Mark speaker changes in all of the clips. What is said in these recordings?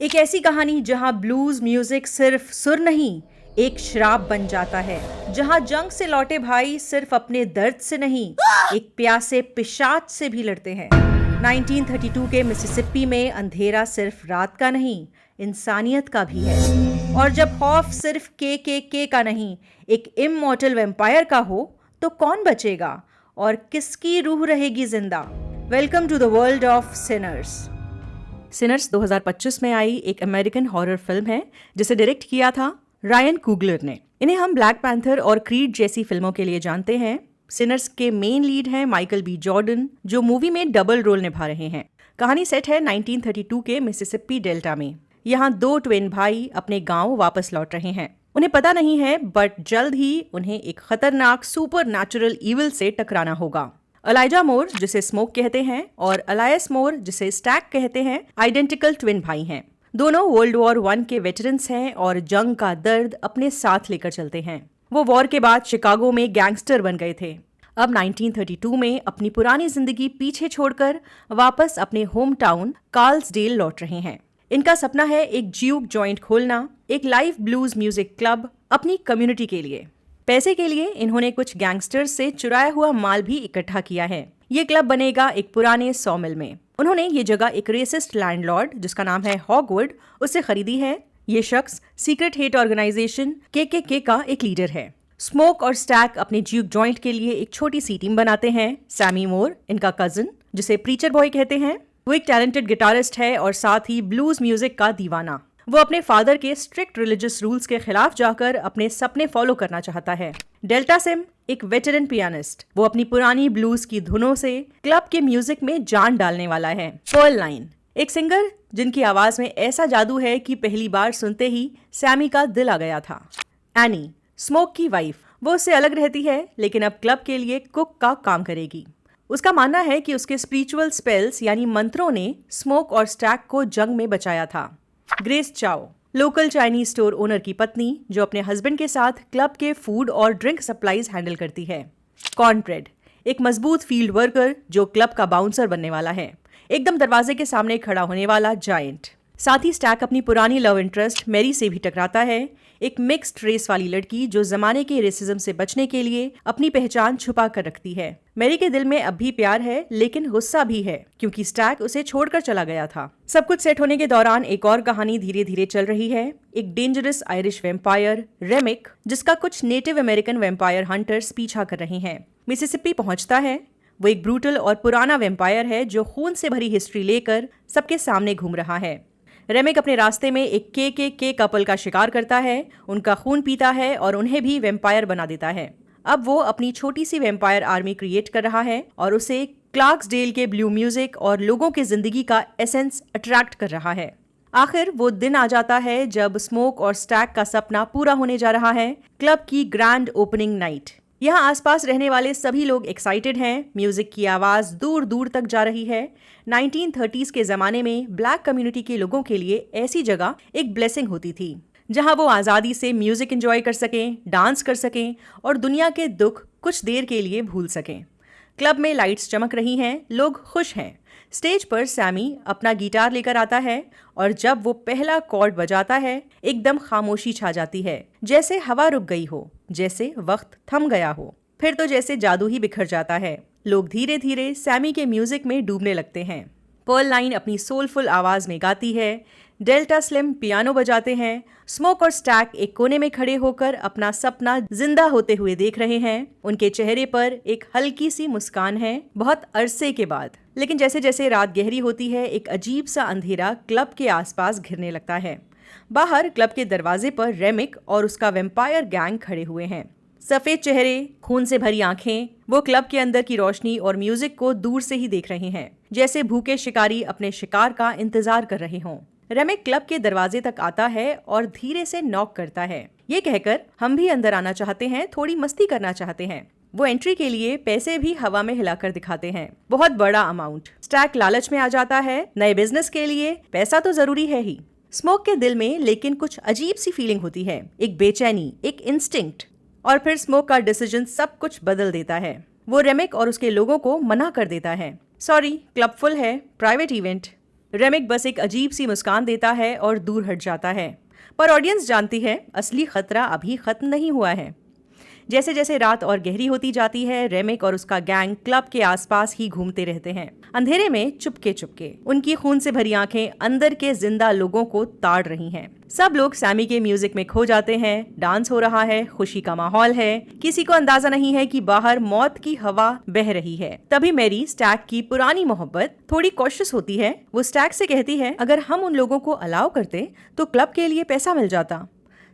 Speaker 1: एक ऐसी कहानी जहां ब्लूज म्यूजिक सिर्फ सुर नहीं, एक शराब बन जाता है। जहां जंग से लौटे भाई सिर्फ अपने दर्द से नहीं, एक प्यासे पिशाच से भी लड़ते हैं। 1932 के मिसिसिपी में अंधेरा सिर्फ रात का नहीं, इंसानियत का भी है। और जब खौफ सिर्फ के का नहीं, एक इमॉर्टल वैम्पायर का हो, तो कौन बचेगा और किसकी रूह रहेगी जिंदा? Welcome to the world of sinners. Sinners 2025 में आई एक अमेरिकन हॉरर फिल्म है जिसे डायरेक्ट किया था रायन कुगलर ने। इन्हें हम ब्लैक पैंथर और क्रीड जैसी फिल्मों के लिए जानते हैं। सिनर्स के मेन लीड हैं माइकल बी जॉर्डन, जो मूवी में डबल रोल निभा रहे हैं। कहानी सेट है 1932 के मिसिसिपी डेल्टा में। यहाँ दो ट्विन भाई अपने गांव वापस लौट रहे हैं। उन्हें पता नहीं है बट जल्द ही उन्हें एक खतरनाक सुपर नेचुरल इविल से टकराना होगा। एलाइजा मोर, जिसे स्मोक कहते हैं, और अलायस मोर, जिसे स्टैक कहते हैं, आइडेंटिकल ट्विन भाई हैं। दोनों वर्ल्ड वॉर 1 के वेटरन्स हैं और जंग का दर्द अपने साथ लेकर चलते हैं। वो वॉर के बाद शिकागो में गैंगस्टर बन गए थे। अब 1932 में अपनी पुरानी जिंदगी पीछे छोड़कर वापस अपने होम टाउन कार्ल्सडेल लौट रहे हैं। इनका सपना है एक ज्यूक जॉइंट खोलना, एक लाइव ब्लूज म्यूजिक क्लब अपनी कम्युनिटी के लिए। पैसे के लिए इन्होंने कुछ गैंगस्टर्स से चुराया हुआ माल भी इकट्ठा किया है। ये क्लब बनेगा एक पुराने सॉमिल में। उन्होंने ये जगह एक रेसिस्ट लैंडलॉर्ड, जिसका नाम है हॉगवुड, उससे खरीदी है। ये शख्स सीक्रेट हेट ऑर्गेनाइजेशन के का एक लीडर है। स्मोक और स्टैक अपने ज्यूक जॉइंट के लिए एक छोटी सी टीम बनाते हैं। सैमी मोर, इनका कजिन, जिसे प्रीचर बॉय कहते हैं, वो एक टैलेंटेड गिटारिस्ट है और साथ ही ब्लूज म्यूजिक का दीवाना। वो अपने फादर के स्ट्रिक्ट रिलीजियस रूल्स के खिलाफ जाकर अपने सपने फॉलो करना चाहता है। डेल्टा सिम, एक वेटरन पियानिस्ट, वो अपनी पुरानी ब्लूज की धुनों से क्लब के म्यूजिक में जान डालने वाला है। पर्ल लाइन, एक सिंगर जिनकी आवाज में ऐसा जादू है कि पहली बार सुनते ही सैमी का दिल आ गया था। एनी, स्मोक की वाइफ, वो उससे अलग रहती है लेकिन अब क्लब के लिए कुक का काम करेगी। उसका मानना है कि उसके स्पिरिचुअल स्पेल्स यानी मंत्रों ने स्मोक और स्टैक को जंग में बचाया था। ग्रेस चाओ, लोकल चाइनीज स्टोर ओनर की पत्नी, जो अपने हस्बैंड के साथ क्लब के फूड और ड्रिंक सप्लाईज हैंडल करती है। कॉर्नब्रेड, एक मजबूत फील्ड वर्कर जो क्लब का बाउंसर बनने वाला है, एकदम दरवाजे के सामने खड़ा होने वाला जायंट। साथ ही स्टैक अपनी पुरानी लव इंटरेस्ट मैरी से भी टकराता है, एक मिक्स्ड रेस वाली लड़की जो जमाने के रेसिज्म से बचने के लिए अपनी पहचान छुपा कर रखती है। मैरी के दिल में अब भी प्यार है लेकिन गुस्सा भी है क्योंकि स्टैक उसे छोड़कर चला गया था। सब कुछ सेट होने के दौरान एक और कहानी धीरे धीरे चल रही है। एक डेंजरस आयरिश वेम्पायर रेमिक, जिसका कुछ नेटिव अमेरिकन वेम्पायर हंटर्स पीछा कर रहे हैं, मिसिसिपी पहुंचता है। वो एक ब्रूटल और पुराना वेम्पायर है जो खून से भरी हिस्ट्री लेकर सबके सामने घूम रहा है। रेमिक अपने रास्ते में एक के कपल का शिकार करता है, उनका खून पीता है और उन्हें भी वेम्पायर बना देता है। अब वो अपनी छोटी सी वेम्पायर आर्मी क्रिएट कर रहा है और उसे क्लार्क्सडेल के ब्लू म्यूजिक और लोगों की जिंदगी का एसेंस अट्रैक्ट कर रहा है। आखिर वो दिन आ जाता है जब स्मोक और स्टैक का सपना पूरा होने जा रहा है, क्लब की ग्रैंड ओपनिंग नाइट। यहाँ आसपास रहने वाले सभी लोग एक्साइटेड हैं। म्यूजिक की आवाज दूर दूर तक जा रही है। 1930s के जमाने में ब्लैक कम्युनिटी के लोगों के लिए ऐसी जगह एक ब्लेसिंग होती थी जहां वो आज़ादी से म्यूजिक एंजॉय कर सकें, डांस कर सकें और दुनिया के दुख कुछ देर के लिए भूल सकें। क्लब में लाइट्स चमक रही हैं, लोग खुश हैं। स्टेज पर सैमी अपना गिटार लेकर आता है और जब वो पहला कॉर्ड बजाता है, एकदम खामोशी छा जाती है, जैसे हवा रुक गई हो, जैसे वक्त थम गया हो। फिर तो जैसे जादू ही बिखर जाता है। लोग धीरे धीरे सैमी के म्यूजिक में डूबने लगते हैं। पर्ल लाइन अपनी सोलफुल आवाज में गाती है, डेल्टा स्लिम पियानो बजाते हैं, स्मोक और स्टैक एक कोने में खड़े होकर अपना सपना जिंदा होते हुए देख रहे हैं। उनके चेहरे पर एक हल्की सी मुस्कान है, बहुत अरसे के बाद। लेकिन जैसे जैसे रात गहरी होती है, एक अजीब सा अंधेरा क्लब के आसपास घिरने लगता है। बाहर क्लब के दरवाजे पर रेमिक और उसका वेम्पायर गैंग खड़े हुए हैं। सफेद चेहरे, खून से भरी आंखें, वो क्लब के अंदर की रोशनी और म्यूजिक को दूर से ही देख रहे हैं, जैसे भूखे शिकारी अपने शिकार का इंतजार कर रहे हों। रेमिक क्लब के दरवाजे तक आता है और धीरे से नॉक करता है, ये कहकर हम भी अंदर आना चाहते हैं, थोड़ी मस्ती करना चाहते हैं। वो एंट्री के लिए पैसे भी हवा में हिलाकर दिखाते हैं, बहुत बड़ा अमाउंट। स्टैक लालच में आ जाता है, नए बिजनेस के लिए पैसा तो जरूरी है ही। स्मोक के दिल में लेकिन कुछ अजीब सी फीलिंग होती है, एक बेचैनी, एक इंस्टिंक्ट। और फिर स्मोक का डिसीजन सब कुछ बदल देता है। वो रेमिक और उसके लोगों को मना कर देता है, सॉरी क्लब फुल है, प्राइवेट इवेंट। रेमिक बस एक अजीब सी मुस्कान देता है और दूर हट जाता है, पर ऑडियंस जानती है असली खतरा अभी खत्म नहीं हुआ है। जैसे जैसे रात और गहरी होती जाती है, रेमिक और उसका गैंग क्लब के आसपास ही घूमते रहते हैं, अंधेरे में चुपके चुपके। उनकी खून से भरी आंखें अंदर के जिंदा लोगों को ताड़ रही हैं। सब लोग सैमी के म्यूजिक में खो जाते हैं, डांस हो रहा है, खुशी का माहौल है। किसी को अंदाजा नहीं है कि बाहर मौत की हवा बह रही है। तभी मैरी, स्टैक की पुरानी मोहब्बत, थोड़ी कॉशियस होती है। वो स्टैक से कहती है, अगर हम उन लोगों को अलाउ करते तो क्लब के लिए पैसा मिल जाता।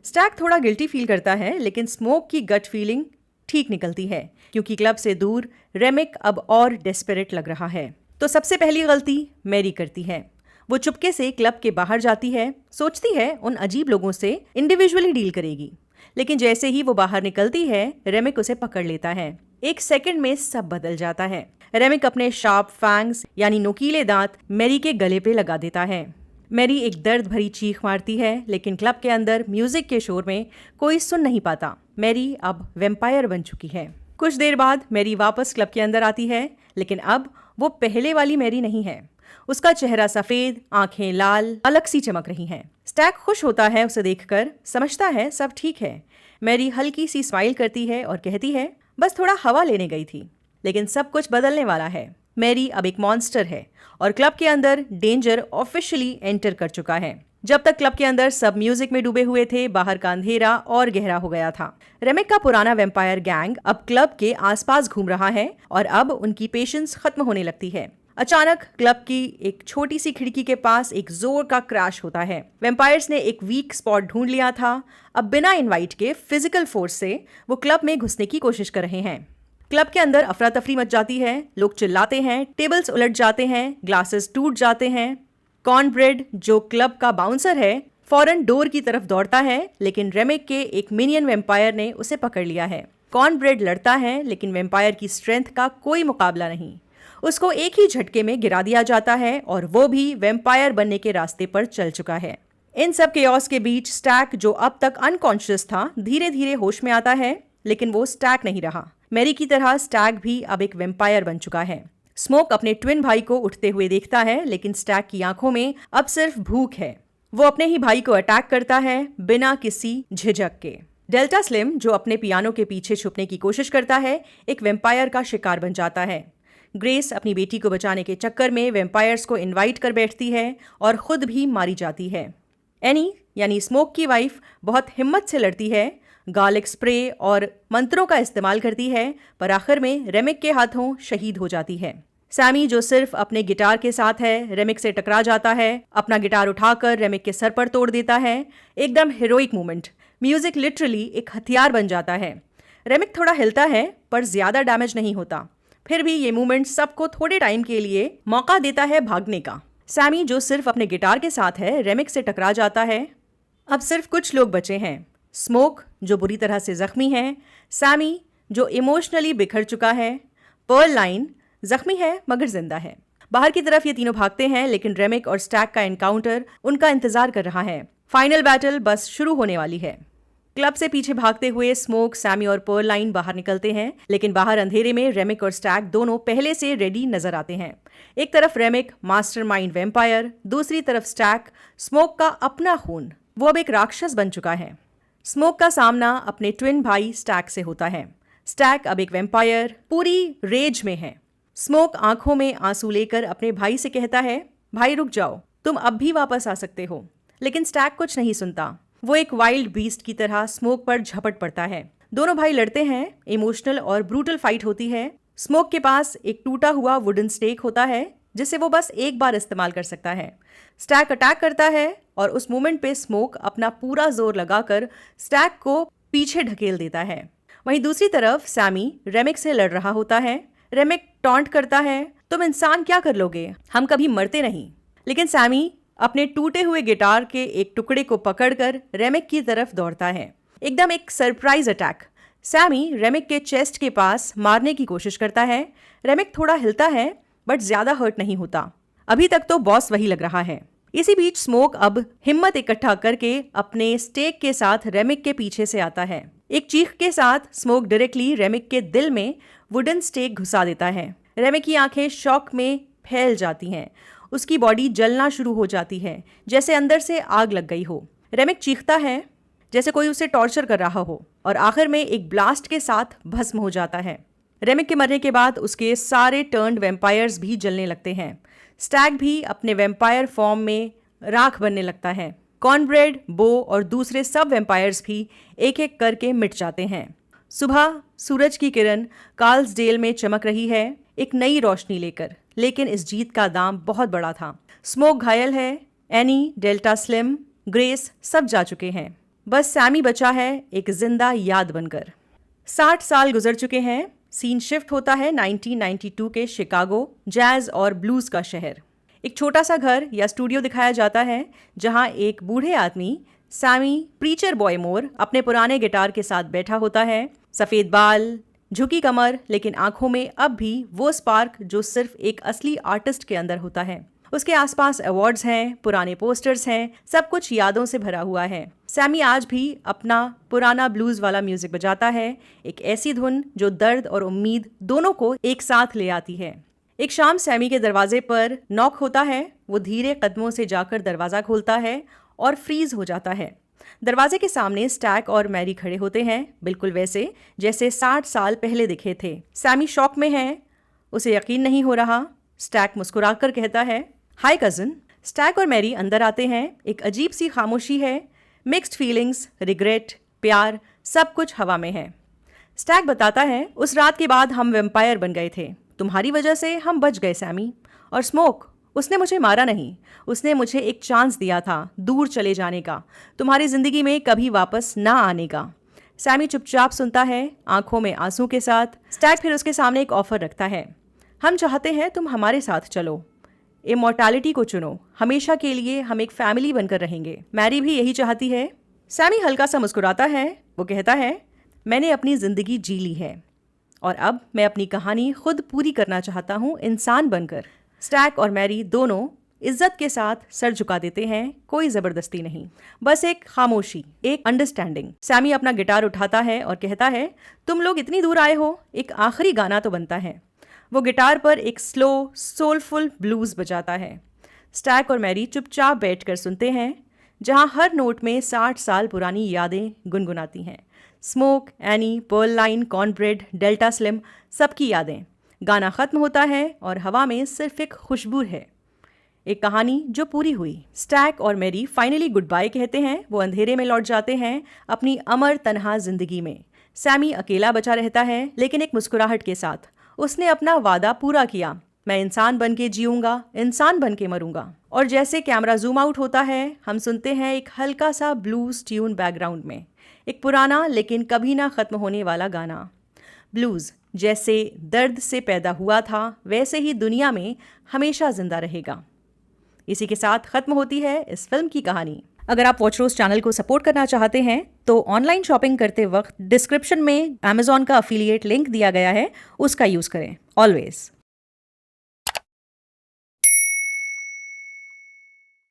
Speaker 1: स्टैक थोड़ा गिल्टी फील करता है, लेकिन स्मोक की गट फीलिंग ठीक निकलती है, क्योंकि क्लब से दूर रेमिक अब और डेस्परेट लग रहा है। तो सबसे पहली गलती मैरी करती है। वो चुपके से क्लब के बाहर जाती है, सोचती है उन अजीब लोगों से इंडिविजुअली डील करेगी। लेकिन जैसे ही वो बाहर निकलती है, रेमिक उसे पकड़ लेता है। एक सेकंड में सब बदल जाता है। रेमिक अपने शार्प फैंग्स यानी नुकीले दांत मैरी के गले पे लगा देता है। मैरी एक दर्द भरी चीख मारती है, लेकिन क्लब के अंदर म्यूजिक के शोर में कोई सुन नहीं पाता। मैरी अब वेम्पायर बन चुकी है। कुछ देर बाद मैरी वापस क्लब के अंदर आती है, लेकिन अब वो पहले वाली मैरी नहीं है। उसका चेहरा सफेद, आंखें लाल, अलग सी चमक रही हैं। स्टैक खुश होता है उसे देखकर, समझता है सब ठीक है। मैरी हल्की सी स्माइल करती है और कहती है, बस थोड़ा हवा लेने गई थी। लेकिन सब कुछ बदलने वाला है। मैरी अब एक मॉन्स्टर है और क्लब के अंदर डेंजर ऑफिशियली एंटर कर चुका है। जब तक क्लब के अंदर सब म्यूजिक में डूबे हुए थे, बाहर का अंधेरा और गहरा हो गया था। रेमिक का पुराना वेम्पायर गैंग अब क्लब के आसपास घूम रहा है और अब उनकी पेशेंस खत्म होने लगती है। अचानक क्लब की एक छोटी सी खिड़की के पास एक जोर का क्रैश होता है। वेम्पायर्स ने एक वीक स्पॉट ढूंढ लिया था। अब बिना इनवाइट के फिजिकल फोर्स से वो क्लब में घुसने की कोशिश कर रहे हैं। क्लब के अंदर अफरा तफरी मच जाती है। लोग चिल्लाते हैं, टेबल्स उलट जाते हैं, ग्लासेस टूट जाते हैं। कॉर्नब्रेड, जो क्लब का बाउंसर है, फौरन डोर की तरफ दौड़ता है, लेकिन रेमिक के एक मिनियन वेम्पायर ने उसे पकड़ लिया है। कॉर्नब्रेड लड़ता है, लेकिन वेम्पायर की स्ट्रेंथ का कोई मुकाबला नहीं। उसको एक ही झटके में गिरा दिया जाता है और वो भी वेम्पायर बनने के रास्ते पर चल चुका है। इन सब केओस के बीच स्टैक, जो अब तक अनकॉन्शियस था, धीरे धीरे होश में आता है, लेकिन वो स्टैक नहीं रहा। मैरी की तरह स्टैक भी अब एक वेम्पायर बन चुका है। स्मोक अपने ट्विन भाई को उठते हुए देखता है, लेकिन स्टैक की आंखों में अब सिर्फ भूख है। वो अपने ही भाई को अटैक करता है, बिना किसी झिझक के। डेल्टा स्लिम, जो अपने पियानो के पीछे छुपने की कोशिश करता है, एक वेम्पायर का शिकार बन जाता है। ग्रेस अपनी बेटी को बचाने के चक्कर में वेम्पायर्स को इनवाइट कर बैठती है और खुद भी मारी जाती है। एनी यानी स्मोक की वाइफ बहुत हिम्मत से लड़ती है, गार्लिक स्प्रे और मंत्रों का इस्तेमाल करती है, पर आखिर में रेमिक के हाथों शहीद हो जाती है। सैमी, जो सिर्फ अपने गिटार के साथ है, रेमिक से टकरा जाता है, अपना गिटार उठाकर रेमिक के सर पर तोड़ देता है। एकदम हीरोइक मोमेंट। म्यूजिक लिटरली एक हथियार बन जाता है। रेमिक थोड़ा हिलता है, पर ज्यादा डैमेज नहीं होता। फिर भी ये मूवमेंट सबको थोड़े टाइम के लिए मौका देता है भागने का। सैमी, जो सिर्फ अपने गिटार के साथ है, रेमिक से टकरा जाता है। अब सिर्फ कुछ लोग बचे हैं। स्मोक, जो बुरी तरह से जख्मी है, सैमी, जो इमोशनली बिखर चुका है, पर्ललाइन, जख्मी है मगर जिंदा है। बाहर की तरफ ये तीनों भागते हैं, लेकिन रेमिक और स्टैक का एनकाउंटर उनका इंतजार कर रहा है। फाइनल बैटल बस शुरू होने वाली है। क्लब से पीछे भागते हुए स्मोक, सैमी और पर्ललाइन बाहर निकलते हैं, लेकिन बाहर अंधेरे में रेमिक और स्टैक दोनों पहले से रेडी नजर आते हैं। एक तरफ रेमिक, मास्टरमाइंड वेम्पायर, दूसरी तरफ स्टैक, स्मोक का अपना खून। वो अब एक राक्षस बन चुका है। स्मोक का सामना अपने ट्विन भाई स्टैक से होता है। स्टैक अब एक वेम्पायर पूरी रेज में है। स्मोक आंखों में आंसू लेकर अपने भाई से कहता है, भाई रुक जाओ, तुम अब भी वापस आ सकते हो। लेकिन स्टैक कुछ नहीं सुनता। वो एक वाइल्ड बीस्ट की तरह स्मोक पर झपट पड़ता है। दोनों भाई लड़ते हैं। इमोशनल और ब्रूटल फाइट होती है। स्मोक के पास एक टूटा हुआ वुडन स्टेक होता है, जिसे वो बस एक बार इस्तेमाल कर सकता है। स्टैक अटैक करता है और उस मोमेंट पे स्मोक अपना पूरा जोर लगाकर स्टैक को पीछे ढकेल देता है। वहीं दूसरी तरफ सैमी रेमिक से लड़ रहा होता है। रेमिक टॉन्ट करता है, तुम इंसान क्या कर लोगे, हम कभी मरते नहीं। लेकिन सैमी अपने टूटे हुए गिटार के एक टुकड़े को पकड़कर रेमिक की तरफ दौड़ता है। एकदम एक सरप्राइज अटैक। सैमी रेमिक के चेस्ट के पास मारने की कोशिश करता है। रेमिक थोड़ा हिलता है, बट ज्यादा हर्ट नहीं होता। अभी तक तो बॉस वही लग रहा है। इसी बीच स्मोक अब हिम्मत इकट्ठा करके अपने स्टेक के साथ रेमिक के पीछे से आता है। एक चीख के साथ स्मोक डायरेक्टली रेमिक के दिल में वुडन स्टेक घुसा देता है। रेमिक की आंखें शॉक में फैल जाती हैं। उसकी बॉडी जलना शुरू हो जाती है, जैसे अंदर से आग लग गई हो। रेमिक चीखता है जैसे कोई उसे टॉर्चर कर रहा हो और आखिर में एक ब्लास्ट के साथ भस्म हो जाता है। रेमिक के मरने के बाद उसके सारे टर्न्ड वैम्पायर्स भी जलने लगते हैं। स्टैग भी अपने वैम्पायर फॉर्म में राख बनने लगता है। कॉर्नब्रेड, बो और दूसरे सब वैम्पायर्स भी एक एक करके मिट जाते हैं। सुबह सूरज की किरण कार्ल्सडेल में चमक रही है, एक नई रोशनी लेकर, लेकिन इस जीत का दाम बहुत बड़ा था। स्मोक घायल है, एनी, डेल्टा स्लिम, ग्रेस सब जा चुके हैं। बस सैमी बचा है, एक जिंदा याद बनकर। 60 साल गुजर चुके हैं। सीन शिफ्ट होता है 1992 के शिकागो, जैज और ब्लूज का शहर। एक छोटा सा घर या स्टूडियो दिखाया जाता है जहां एक बूढ़े आदमी सैमी प्रीचर बॉय मोर अपने पुराने गिटार के साथ बैठा होता है। सफेद बाल, झुकी कमर, लेकिन आंखों में अब भी वो स्पार्क जो सिर्फ एक असली आर्टिस्ट के अंदर होता है। उसके आसपास अवार्ड्स हैं, पुराने पोस्टर्स हैं, सब कुछ यादों से भरा हुआ है। सैमी आज भी अपना पुराना ब्लूज वाला म्यूजिक बजाता है, एक ऐसी धुन जो दर्द और उम्मीद दोनों को एक साथ ले आती है। एक शाम सैमी के दरवाजे पर नॉक होता है। वो धीरे कदमों से जाकर दरवाजा खोलता है और फ्रीज हो जाता है। दरवाजे के सामने स्टैक और मैरी खड़े होते हैं, बिल्कुल वैसे जैसे 60 साल पहले दिखे थे। सैमी शॉक में है, उसे यकीन नहीं हो रहा। स्टैक मुस्कुराकर कहता है, हाय कजिन। स्टैक और मैरी अंदर आते हैं। एक अजीब सी खामोशी है, मिक्स्ड फीलिंग्स, रिग्रेट, प्यार, सब कुछ हवा में है। स्टैक बताता है, उस रात के बाद हम वैम्पायर बन गए थे। तुम्हारी वजह से हम बच गए सैमी। और स्मोक, उसने मुझे मारा नहीं, उसने मुझे एक चांस दिया था दूर चले जाने का, तुम्हारी जिंदगी में कभी वापस ना आने का। सैमी चुपचाप सुनता है, आंखों में आंसू के साथ। स्टैक फिर उसके सामने एक ऑफर रखता है, हम चाहते हैं तुम हमारे साथ चलो, इमॉर्टैलिटी को चुनो, हमेशा के लिए हम एक फैमिली बनकर रहेंगे। मैरी भी यही चाहती है। सैमी हल्का सा मुस्कुराता है। वो कहता है, मैंने अपनी जिंदगी जी ली है और अब मैं अपनी कहानी खुद पूरी करना चाहता हूँ, इंसान बनकर। स्टैक और मैरी दोनों इज्जत के साथ सर झुका देते हैं, कोई जबरदस्ती नहीं, बस एक खामोशी, एक अंडरस्टैंडिंग। सैमी अपना गिटार उठाता है और कहता है, तुम लोग इतनी दूर आए हो, एक आखिरी गाना तो बनता है। वो गिटार पर एक स्लो सोलफुल ब्लूज बजाता है। स्टैक और मैरी चुपचाप बैठकर सुनते हैं, जहां हर नोट में 60 साल पुरानी यादें गुनगुनाती हैं। Smoke, Annie, Pearline, Cornbread, Delta Slim, सबकी यादें। गाना खत्म होता है और हवा में सिर्फ एक खुशबू है, एक कहानी जो पूरी हुई। स्टैक और मैरी फाइनली गुड बाय कहते हैं। वो अंधेरे में लौट जाते हैं अपनी अमर तन्हा जिंदगी में। सैमी अकेला बचा रहता है, लेकिन एक मुस्कुराहट के साथ। उसने अपना वादा पूरा किया, मैं इंसान बन के जीऊंगा, इंसान बन के मरूंगा। और जैसे कैमरा जूम आउट होता है, हम सुनते हैं एक हल्का सा ब्लूज ट्यून बैकग्राउंड में, एक पुराना लेकिन कभी ना खत्म होने वाला गाना। ब्लूज जैसे दर्द से पैदा हुआ था, वैसे ही दुनिया में हमेशा जिंदा रहेगा। इसी के साथ खत्म होती है इस फिल्म की कहानी। अगर आप वॉचरोज चैनल को सपोर्ट करना चाहते हैं तो ऑनलाइन शॉपिंग करते वक्त डिस्क्रिप्शन में Amazon का अफिलिएट लिंक दिया गया है, उसका यूज करें ऑलवेज।